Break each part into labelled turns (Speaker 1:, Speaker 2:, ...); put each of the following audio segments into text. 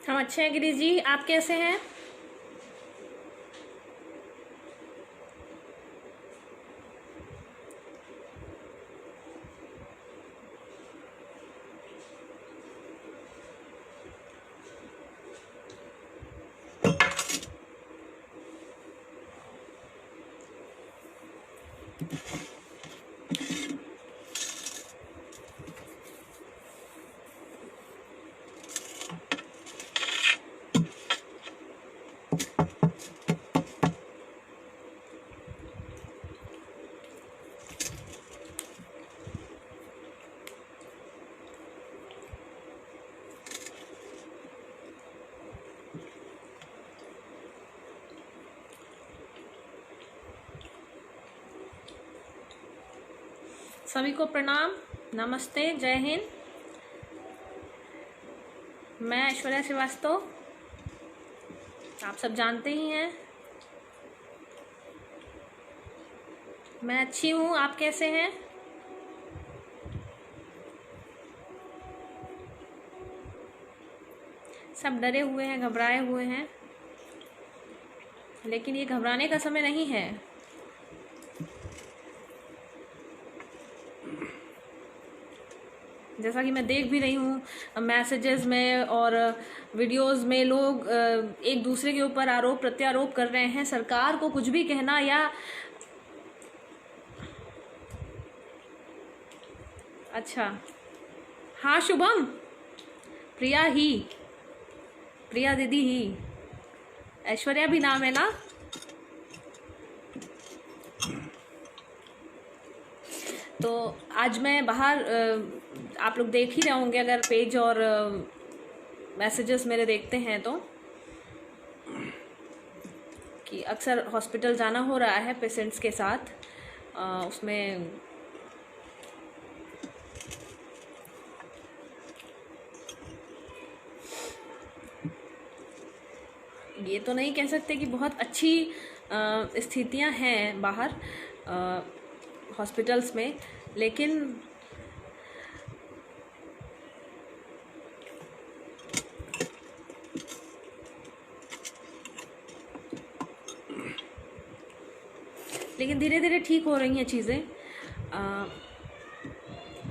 Speaker 1: हम अच्छे हैं गिरीश जी, आप कैसे हैं? सभी को प्रणाम, नमस्ते, जय हिंद। मैं ऐश्वर्या श्रीवास्तव, आप सब जानते ही हैं। मैं अच्छी हूँ, आप कैसे हैं? सब डरे हुए हैं, घबराए हुए हैं, लेकिन ये घबराने का समय नहीं है। जैसा कि मैं देख भी रही हूँ मैसेजेस में और वीडियोस में, लोग एक दूसरे के ऊपर आरोप प्रत्यारोप कर रहे हैं। सरकार को कुछ भी कहना या अच्छा, हाँ शुभम, प्रिया दीदी ही, ऐश्वर्या भी नाम है ना? तो आज मैं बाहर, आप लोग देख ही रहे होंगे अगर पेज और मैसेजेस मेरे देखते हैं तो, कि अक्सर हॉस्पिटल जाना हो रहा है पेशेंट्स के साथ। उसमें ये तो नहीं कह सकते कि बहुत अच्छी स्थितियां हैं बाहर हॉस्पिटल्स में, लेकिन धीरे धीरे ठीक हो रही हैं चीज़ें।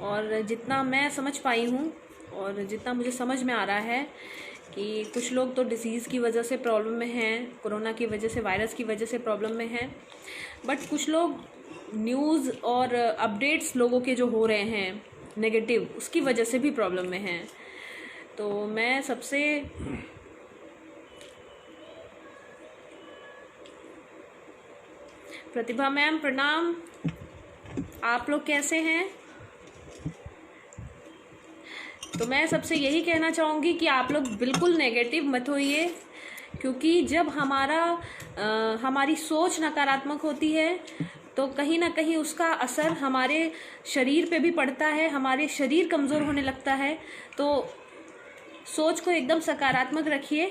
Speaker 1: और जितना मैं समझ पाई हूँ और जितना मुझे समझ में आ रहा है कि कुछ लोग तो डिसीज़ की वजह से प्रॉब्लम में हैं, कोरोना की वजह से, वायरस की वजह से प्रॉब्लम में हैं, बट कुछ लोग न्यूज़ और अपडेट्स लोगों के जो हो रहे हैं नेगेटिव, उसकी वजह से भी प्रॉब्लम में हैं। तो मैं सबसे प्रतिभा मैम प्रणाम, आप लोग कैसे हैं? तो मैं सबसे यही कहना चाहूँगी कि आप लोग बिल्कुल नेगेटिव मत होइए, क्योंकि जब हमारी सोच नकारात्मक होती है तो कहीं ना कहीं उसका असर हमारे शरीर पे भी पड़ता है, हमारे शरीर कमज़ोर होने लगता है। तो सोच को एकदम सकारात्मक रखिए।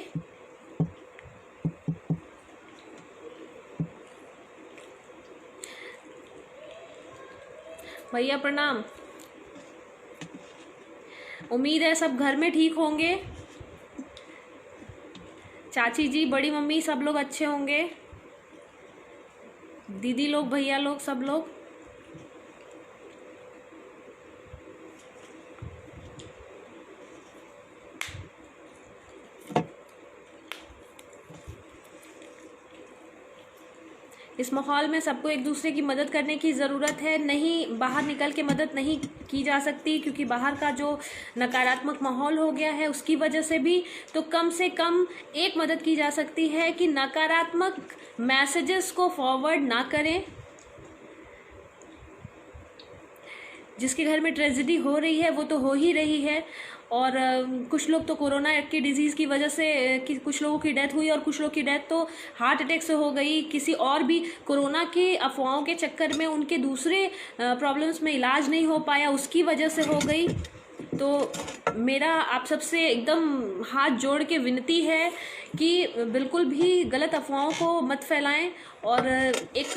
Speaker 1: भैया प्रणाम, उम्मीद है सब घर में ठीक होंगे। चाची जी, बड़ी मम्मी, सब लोग अच्छे होंगे, दीदी लोग, भैया लोग, सब लोग। इस माहौल में सबको एक दूसरे की मदद करने की ज़रूरत है। नहीं, बाहर निकल के मदद नहीं की जा सकती, क्योंकि बाहर का जो नकारात्मक माहौल हो गया है उसकी वजह से भी। तो कम से कम एक मदद की जा सकती है कि नकारात्मक मैसेजेस को फॉरवर्ड ना करें। जिसके घर में ट्रेजेडी हो रही है वो तो हो ही रही है, और कुछ लोग तो कोरोना की डिजीज़ की वजह से कुछ लोगों की डेथ हुई, और कुछ लोगों की डेथ तो हार्ट अटैक से हो गई, किसी और भी कोरोना की अफवाहों के चक्कर में उनके दूसरे प्रॉब्लम्स में इलाज नहीं हो पाया, उसकी वजह से हो गई। तो मेरा आप सबसे एकदम हाथ जोड़ के विनती है कि बिल्कुल भी गलत अफवाहों को मत फैलाएं और एक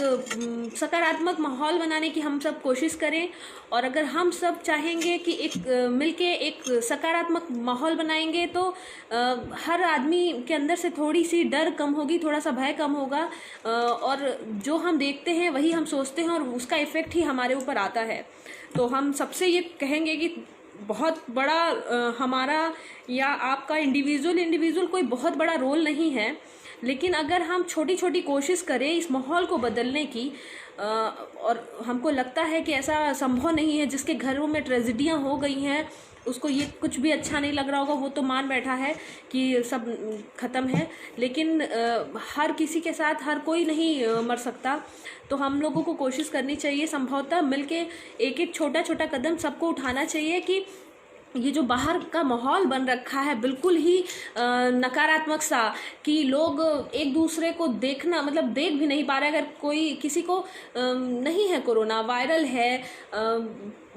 Speaker 1: सकारात्मक माहौल बनाने की हम सब कोशिश करें। और अगर हम सब चाहेंगे कि एक मिलके एक सकारात्मक माहौल बनाएंगे तो हर आदमी के अंदर से थोड़ी सी डर कम होगी, थोड़ा सा भय कम होगा, और जो हम देखते हैं वही हम सोचते हैं और उसका इफ़ेक्ट ही हमारे ऊपर आता है। तो हम सबसे ये कहेंगे कि बहुत बड़ा हमारा या आपका इंडिविजुअल कोई बहुत बड़ा रोल नहीं है, लेकिन अगर हम छोटी छोटी कोशिश करें इस माहौल को बदलने की, और हमको लगता है कि ऐसा संभव नहीं है, जिसके घरों में ट्रेजेडियाँ हो गई हैं उसको ये कुछ भी अच्छा नहीं लग रहा होगा, वो तो मान बैठा है कि सब ख़त्म है, लेकिन हर किसी के साथ हर कोई नहीं मर सकता। तो हम लोगों को कोशिश करनी चाहिए संभवतः मिलके एक एक छोटा छोटा कदम सबको उठाना चाहिए कि ये जो बाहर का माहौल बन रखा है बिल्कुल ही नकारात्मक सा, कि लोग एक दूसरे को देखना मतलब देख भी नहीं पा रहे। अगर कोई किसी को नहीं है कोरोना, वायरल है,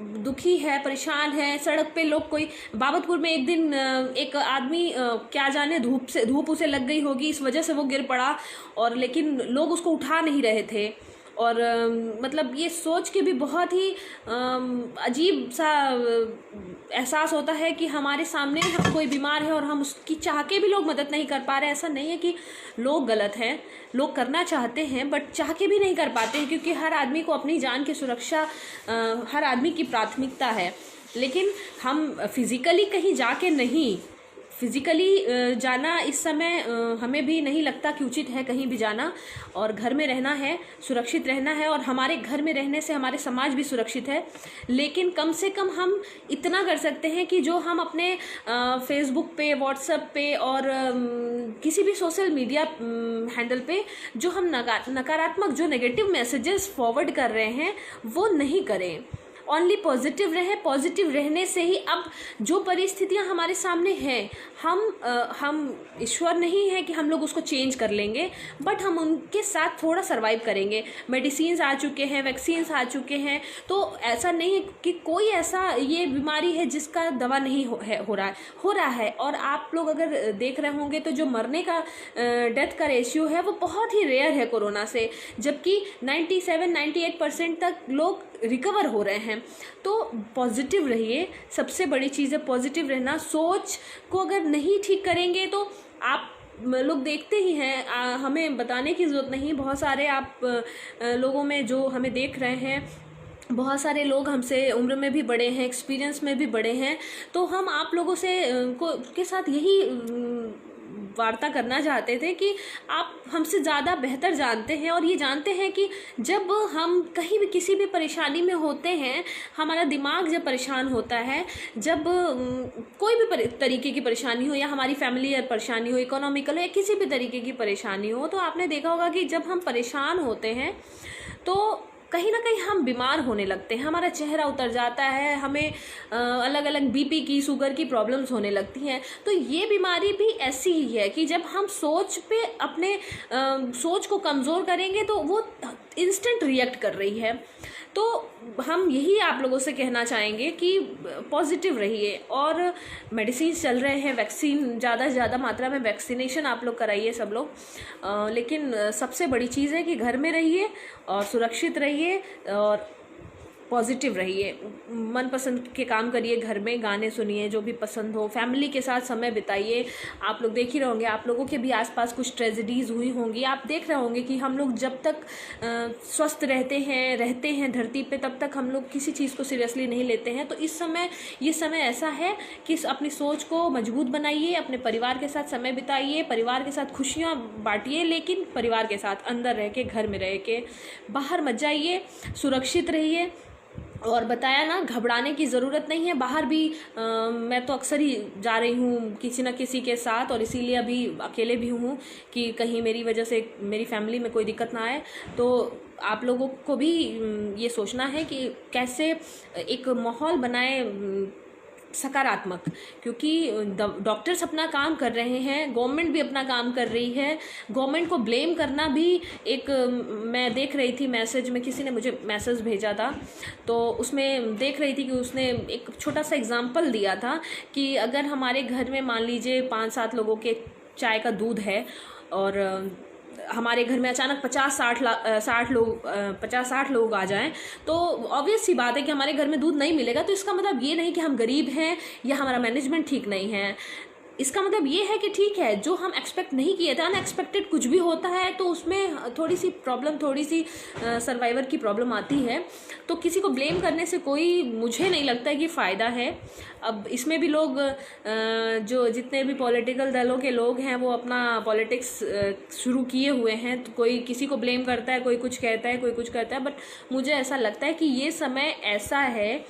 Speaker 1: दुखी है, परेशान है, सड़क पे लोग, कोई बाबतपुर में एक दिन एक आदमी क्या जाने धूप उसे लग गई होगी, इस वजह से वो गिर पड़ा, और लेकिन लोग उसको उठा नहीं रहे थे। और मतलब ये सोच के भी बहुत ही अजीब सा एहसास होता है कि हमारे सामने कोई बीमार है और हम उसकी चाह के भी लोग मदद नहीं कर पा रहे। ऐसा नहीं है कि लोग गलत हैं, लोग करना चाहते हैं बट चाह के भी नहीं कर पाते हैं, क्योंकि हर आदमी को अपनी जान की सुरक्षा हर आदमी की प्राथमिकता है। लेकिन हम फिज़िकली कहीं जाके नहीं, फिज़िकली जाना इस समय हमें भी नहीं लगता कि उचित है कहीं भी जाना, और घर में रहना है, सुरक्षित रहना है, और हमारे घर में रहने से हमारे समाज भी सुरक्षित है। लेकिन कम से कम हम इतना कर सकते हैं कि जो हम अपने फेसबुक पे, व्हाट्सएप पे और किसी भी सोशल मीडिया हैंडल पे जो हम नकारात्मक जो नेगेटिव मैसेजेस फॉरवर्ड कर रहे हैं वो नहीं करें। ओनली पॉजिटिव रहे। पॉजिटिव रहने से ही अब जो परिस्थितियां हमारे सामने हैं, हम ईश्वर नहीं है कि हम लोग उसको चेंज कर लेंगे, बट हम उनके साथ थोड़ा सर्वाइव करेंगे। मेडिसिन्स आ चुके हैं, वैक्सीन्स आ चुके हैं, तो ऐसा नहीं है कि कोई ऐसा ये बीमारी है जिसका दवा नहीं हो रहा है। और आप लोग अगर देख रहे होंगे तो जो मरने का डेथ का रेशियो है वो बहुत ही रेयर है कोरोना से, जबकि 97-98% तक लोग रिकवर हो रहे हैं। तो पॉजिटिव रहिए, सबसे बड़ी चीज़ है पॉजिटिव रहना। सोच को अगर नहीं ठीक करेंगे तो आप लोग देखते ही हैं, हमें बताने की ज़रूरत नहीं, बहुत सारे आप लोगों में जो हमें देख रहे हैं, बहुत सारे लोग हमसे उम्र में भी बड़े हैं, एक्सपीरियंस में भी बड़े हैं। तो हम आप लोगों से के साथ यही वार्ता करना चाहते थे कि आप हमसे ज़्यादा बेहतर जानते हैं और ये जानते हैं कि जब हम कहीं भी किसी भी परेशानी में होते हैं, हमारा दिमाग जब परेशान होता है, जब कोई भी तरीके की परेशानी हो, या हमारी फैमिली परेशानी हो, इकोनॉमिकल हो, या किसी भी तरीके की परेशानी हो, तो आपने देखा होगा कि जब हम परेशान होते हैं तो कहीं ना कहीं हम बीमार होने लगते हैं, हमारा चेहरा उतर जाता है, हमें अलग अलग बीपी की, शुगर की प्रॉब्लम्स होने लगती हैं। तो ये बीमारी भी ऐसी ही है कि जब हम सोच पे अपने सोच को कमज़ोर करेंगे तो वो इंस्टेंट रिएक्ट कर रही है। तो हम यही आप लोगों से कहना चाहेंगे कि पॉजिटिव रहिए। और मेडिसिन चल रहे हैं, वैक्सीन ज़्यादा से ज़्यादा मात्रा में वैक्सीनेशन आप लोग कराइए सब लोग, लेकिन सबसे बड़ी चीज़ है कि घर में रहिए और सुरक्षित रहिए और पॉजिटिव रहिए। मनपसंद के काम करिए, घर में गाने सुनिए जो भी पसंद हो, फैमिली के साथ समय बिताइए। आप लोग देख ही रहे होंगे, आप लोगों के भी आसपास कुछ ट्रेजेडीज़ हुई होंगी, आप देख रहे होंगे कि हम लोग जब तक स्वस्थ रहते हैं धरती पे, तब तक हम लोग किसी चीज़ को सीरियसली नहीं लेते हैं। तो ये समय ऐसा है कि अपनी सोच को मजबूत बनाइए, अपने परिवार के साथ समय बिताइए, परिवार के साथ खुशियाँ बांटिए, लेकिन परिवार के साथ अंदर रह के, घर में रह के, बाहर मत जाइए, सुरक्षित रहिए। और बताया ना, घबराने की ज़रूरत नहीं है। बाहर भी मैं तो अक्सर ही जा रही हूँ किसी न किसी के साथ, और इसीलिए अभी अकेले भी हूँ कि कहीं मेरी वजह से मेरी फैमिली में कोई दिक्कत ना आए। तो आप लोगों को भी ये सोचना है कि कैसे एक माहौल बनाए सकारात्मक, क्योंकि डॉक्टर्स अपना काम कर रहे हैं, गवर्नमेंट भी अपना काम कर रही है। गवर्नमेंट को ब्लेम करना भी एक, मैं देख रही थी मैसेज में, किसी ने मुझे मैसेज भेजा था, तो उसमें देख रही थी कि उसने एक छोटा सा एग्जांपल दिया था कि अगर हमारे घर में मान लीजिए 5-7 लोगों के चाय का दूध है और हमारे घर में अचानक 50-60 लोग आ जाएं, तो ऑब्वियस सी बात है कि हमारे घर में दूध नहीं मिलेगा। तो इसका मतलब ये नहीं कि हम गरीब हैं या हमारा मैनेजमेंट ठीक नहीं है। इसका मतलब ये है कि ठीक है, जो हम एक्सपेक्ट नहीं किए थे, अनएक्सपेक्टेड कुछ भी होता है तो उसमें थोड़ी सी प्रॉब्लम, थोड़ी सी सर्वाइवर की प्रॉब्लम आती है। तो किसी को ब्लेम करने से कोई, मुझे नहीं लगता है कि फ़ायदा है। अब इसमें भी लोग, जो जितने भी पॉलिटिकल दलों के लोग हैं, वो अपना पॉलिटिक्स शुरू किए हुए हैं। तो कोई किसी को ब्लेम करता है, कोई कुछ कहता है, कोई कुछ करता है। बट मुझे ऐसा लगता है कि ये समय ऐसा है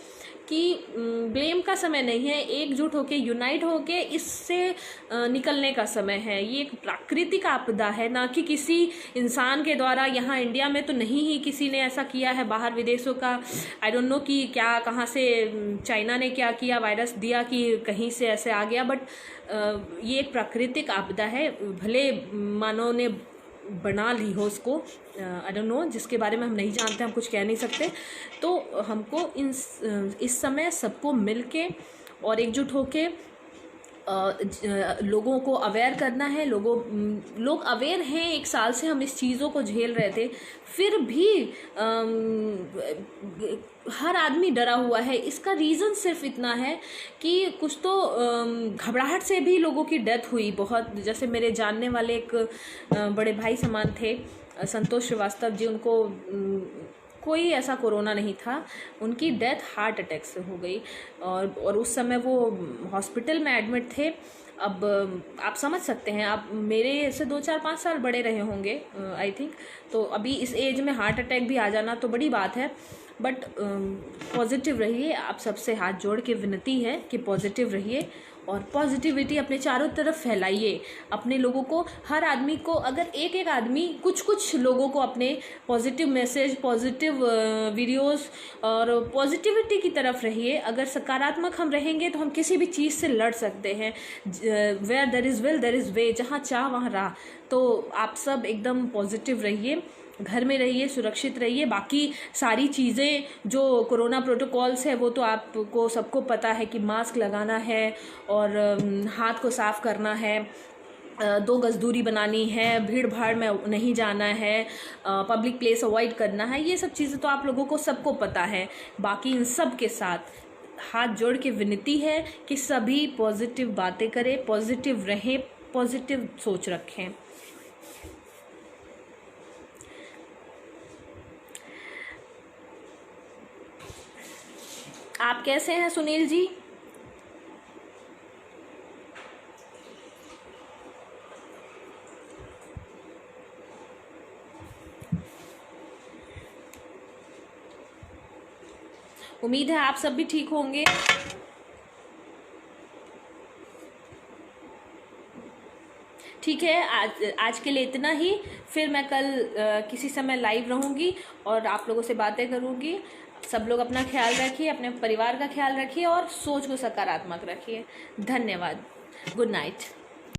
Speaker 1: कि ब्लेम का समय नहीं है, एकजुट होके, यूनाइट होके इससे निकलने का समय है। ये एक प्राकृतिक आपदा है, ना कि किसी इंसान के द्वारा। यहाँ इंडिया में तो नहीं ही किसी ने ऐसा किया है, बाहर विदेशों का आई डोंट नो कि क्या, कहाँ से चाइना ने क्या किया, वायरस दिया कि कहीं से ऐसे आ गया। बट ये एक प्राकृतिक आपदा है, भले मानव ने बना ली हो उसको, आई डोंट नो, जिसके बारे में हम नहीं जानते, हम कुछ कह नहीं सकते। तो हमको इस समय सबको मिलके और एकजुट होके लोगों को अवेयर करना है। लोग अवेयर हैं, 1 साल से हम इस चीज़ों को झेल रहे थे, फिर भी हर आदमी डरा हुआ है। इसका रीज़न सिर्फ इतना है कि कुछ तो घबराहट से भी लोगों की डेथ हुई बहुत। जैसे मेरे जानने वाले एक बड़े भाई समान थे, संतोष श्रीवास्तव जी, उनको कोई ऐसा कोरोना नहीं था, उनकी डेथ हार्ट अटैक से हो गई और उस समय वो हॉस्पिटल में एडमिट थे। अब आप समझ सकते हैं, आप मेरे से 2-4-5 साल बड़े रहे होंगे आई थिंक, तो अभी इस एज में हार्ट अटैक भी आ जाना तो बड़ी बात है। बट पॉजिटिव रहिए, आप सबसे हाथ जोड़ के विनती है कि पॉजिटिव रहिए और पॉजिटिविटी अपने चारों तरफ फैलाइए। अपने लोगों को, हर आदमी को, अगर एक आदमी कुछ लोगों को अपने पॉजिटिव मैसेज, पॉजिटिव वीडियोस और पॉजिटिविटी की तरफ रहिए। अगर सकारात्मक हम रहेंगे तो हम किसी भी चीज़ से लड़ सकते हैं। Where there is will there is way, जहाँ चाह वहाँ राह। तो आप सब एकदम पॉजिटिव रहिए, घर में रहिए, सुरक्षित रहिए। बाकी सारी चीज़ें जो कोरोना प्रोटोकॉल्स है वो तो आपको सबको पता है कि मास्क लगाना है और हाथ को साफ़ करना है, 2 गज दूरी बनानी है, भीड़ भाड़ में नहीं जाना है, पब्लिक प्लेस अवॉइड करना है। ये सब चीज़ें तो आप लोगों को सबको पता है। बाकी इन सब के साथ हाथ जोड़ के विनती है कि सभी पॉजिटिव बातें करें, पॉजिटिव रहें, पॉजिटिव सोच रखें। आप कैसे हैं सुनील जी? उम्मीद है आप सब भी ठीक होंगे। ठीक है, आज के लिए इतना ही। फिर मैं कल किसी समय लाइव रहूँगी और आप लोगों से बातें करूँगी। सब लोग अपना ख्याल रखिए, अपने परिवार का ख्याल रखिए और सोच को सकारात्मक रखिए। धन्यवाद। Good night.